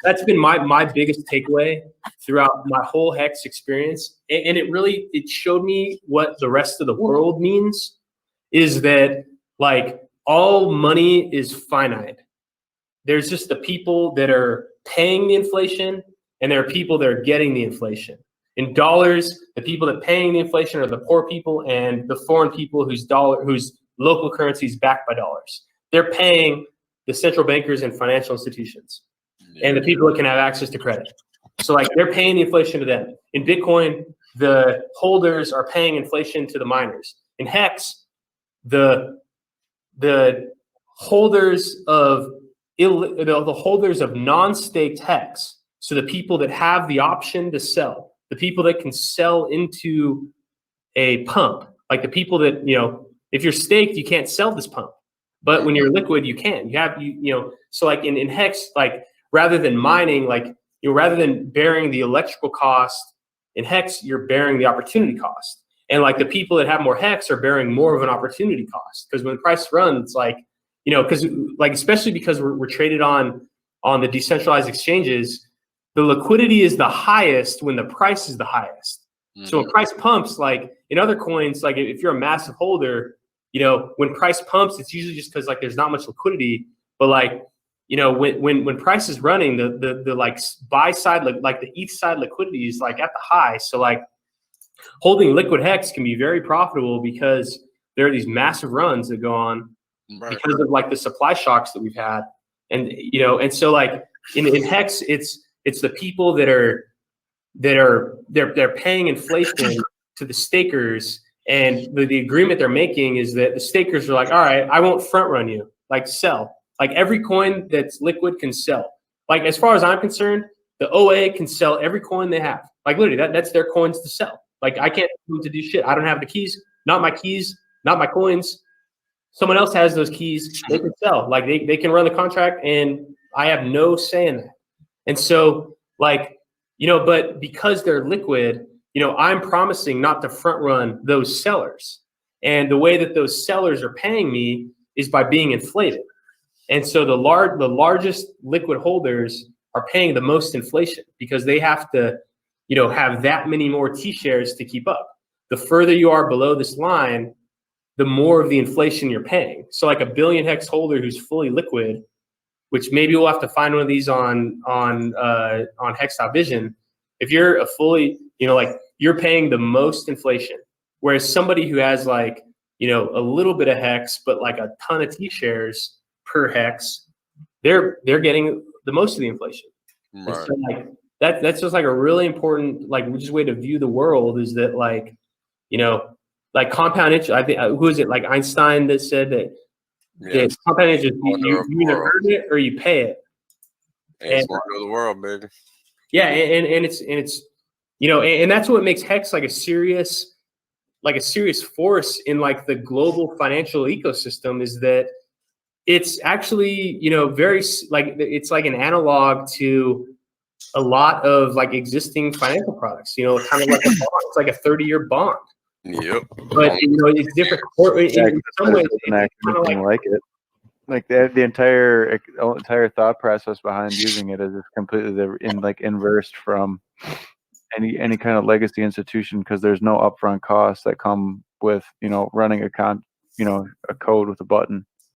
that's been my biggest takeaway throughout my whole Hex experience. And it showed me what the rest of the world means, is that like all money is finite. There's just the people that are paying the inflation, and there are people that are getting the inflation. In dollars, the people that are paying the inflation are the poor people and the foreign people whose local currency is backed by dollars. They're paying the central bankers and financial institutions, and the people that can have access to credit. So like they're paying the inflation to them. In Bitcoin, the holders are paying inflation to the miners. In Hex, the holders of non-staked Hex, so the people that have the option to sell, the people that can sell into a pump, like the people that, if you're staked, you can't sell this pump, but when you're liquid, you can. So like in Hex, like rather than mining, like rather than bearing the electrical cost in Hex, you're bearing the opportunity cost. And like the people that have more Hex are bearing more of an opportunity cost, because when the price runs, like, because like, especially because we're traded on the decentralized exchanges, the liquidity is the highest when the price is the highest. Mm-hmm. So when price pumps, like in other coins, like if you're a massive holder, when price pumps, it's usually just because like there's not much liquidity. But like, when price is running, the like buy side, like the ETH side liquidity is like at the high. So like holding liquid Hex can be very profitable because there are these massive runs that go on because of like the supply shocks that we've had. And, and so like in Hex, it's the people that are they're paying inflation to the stakers, and the agreement they're making is that the stakers are like, all right, I won't front run you, like sell. Like every coin that's liquid can sell. Like as far as I'm concerned, the OA can sell every coin they have. Like literally, that's their coins to sell. Like I can't do to do shit. I don't have the keys, not my coins. Someone else has those keys. They can sell. Like they can run the contract, and I have no say in that. And so like, but because they're liquid, I'm promising not to front run those sellers. And the way that those sellers are paying me is by being inflated. And so the largest liquid holders are paying the most inflation because they have to, have that many more T shares to keep up. The further you are below this line, the more of the inflation you're paying. So like a billion Hex holder who's fully liquid, which maybe we'll have to find one of these on Hex.vision. If you're a fully, like you're paying the most inflation, whereas somebody who has like, a little bit of Hex, but like a ton of T shares per Hex, they're getting the most of the inflation. Right. So like that's just like a really important, like just way to view the world, is that like, like compound interest. I think who is it? Like Einstein that said that. Yeah, compound interest. You either earn it or you pay it. It's wonder of the world, baby. Yeah, and it's and that's what makes Hex like a serious force in like the global financial ecosystem, is that it's actually very like it's like an analog to a lot of like existing financial products. Kind of like a bond. It's like a 30-year bond. Yep. But it's different. In some ways, it's kind of like it. Like the entire thought process behind using it is completely inversed from any kind of legacy institution, because there's no upfront costs that come with running a code with a button.